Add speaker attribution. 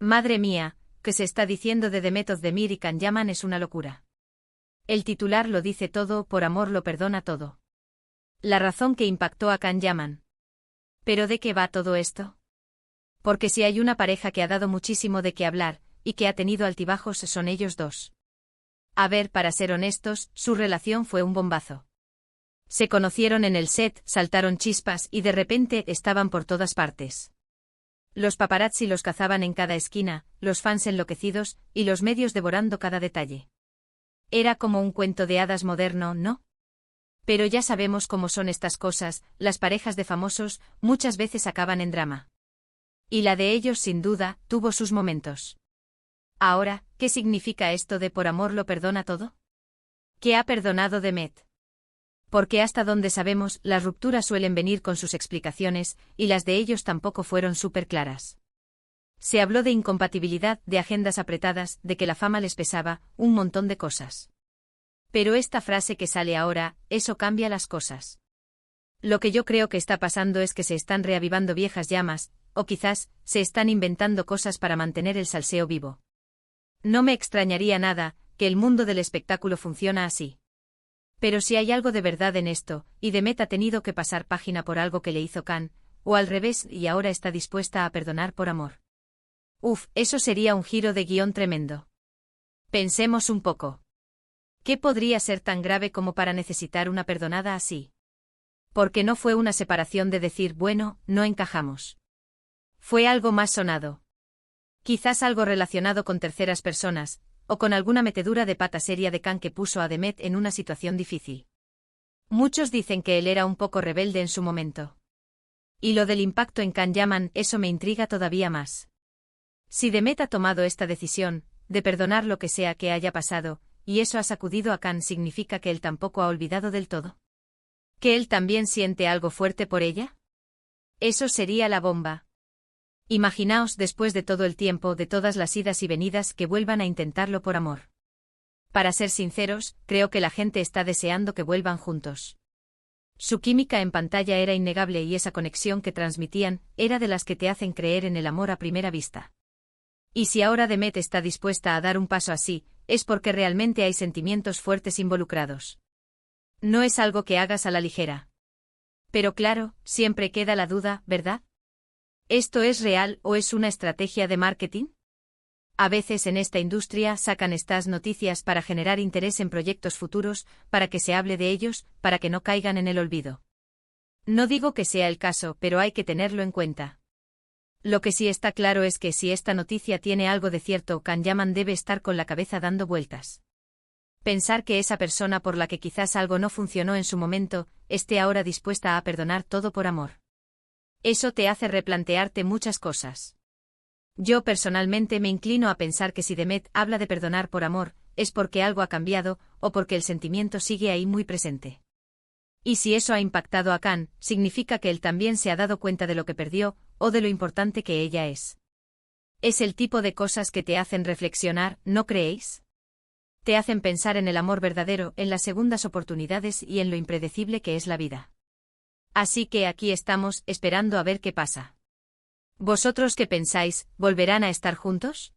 Speaker 1: Madre mía, que se está diciendo de Demet Özdemir y Can Yaman es una locura. El titular lo dice todo, por amor lo perdona todo. La razón que impactó a Can Yaman. ¿Pero de qué va todo esto? Porque si hay una pareja que ha dado muchísimo de qué hablar, y que ha tenido altibajos son ellos dos. A ver, para ser honestos, su relación fue un bombazo. Se conocieron en el set, saltaron chispas y de repente estaban por todas partes. Los paparazzi los cazaban en cada esquina, los fans enloquecidos, y los medios devorando cada detalle. Era como un cuento de hadas moderno, ¿no? Pero ya sabemos cómo son estas cosas, las parejas de famosos muchas veces acaban en drama. Y la de ellos sin duda, tuvo sus momentos. Ahora, ¿qué significa esto de por amor lo perdona todo? ¿Qué ha perdonado Demet? Porque hasta donde sabemos, las rupturas suelen venir con sus explicaciones, y las de ellos tampoco fueron súper claras. Se habló de incompatibilidad, de agendas apretadas, de que la fama les pesaba, un montón de cosas. Pero esta frase que sale ahora, eso cambia las cosas. Lo que yo creo que está pasando es que se están reavivando viejas llamas, o quizás, se están inventando cosas para mantener el salseo vivo. No me extrañaría nada, que el mundo del espectáculo funciona así. Pero si hay algo de verdad en esto, y Demet ha tenido que pasar página por algo que le hizo Can, o al revés, y ahora está dispuesta a perdonar por amor. Uf, eso sería un giro de guión tremendo. Pensemos un poco. ¿Qué podría ser tan grave como para necesitar una perdonada así? Porque no fue una separación de decir, bueno, no encajamos. Fue algo más sonado. Quizás algo relacionado con terceras personas, o con alguna metedura de pata seria de Can que puso a Demet en una situación difícil. Muchos dicen que él era un poco rebelde en su momento. Y lo del impacto en Can Yaman, eso me intriga todavía más. Si Demet ha tomado esta decisión, de perdonar lo que sea que haya pasado, y eso ha sacudido a Can, ¿significa que él tampoco ha olvidado del todo? ¿Que él también siente algo fuerte por ella? Eso sería la bomba. Imaginaos después de todo el tiempo, de todas las idas y venidas, que vuelvan a intentarlo por amor. Para ser sinceros, creo que la gente está deseando que vuelvan juntos. Su química en pantalla era innegable y esa conexión que transmitían, era de las que te hacen creer en el amor a primera vista. Y si ahora Demet está dispuesta a dar un paso así, es porque realmente hay sentimientos fuertes involucrados. No es algo que hagas a la ligera. Pero claro, siempre queda la duda, ¿verdad? ¿Esto es real o es una estrategia de marketing? A veces en esta industria sacan estas noticias para generar interés en proyectos futuros, para que se hable de ellos, para que no caigan en el olvido. No digo que sea el caso, pero hay que tenerlo en cuenta. Lo que sí está claro es que si esta noticia tiene algo de cierto, Can Yaman debe estar con la cabeza dando vueltas. Pensar que esa persona por la que quizás algo no funcionó en su momento, esté ahora dispuesta a perdonar todo por amor. Eso te hace replantearte muchas cosas. Yo personalmente me inclino a pensar que si Demet habla de perdonar por amor, es porque algo ha cambiado, o porque el sentimiento sigue ahí muy presente. Y si eso ha impactado a Can, significa que él también se ha dado cuenta de lo que perdió, o de lo importante que ella es. Es el tipo de cosas que te hacen reflexionar, ¿no creéis? Te hacen pensar en el amor verdadero, en las segundas oportunidades y en lo impredecible que es la vida. Así que aquí estamos, esperando a ver qué pasa. ¿Vosotros qué pensáis? ¿Volverán a estar juntos?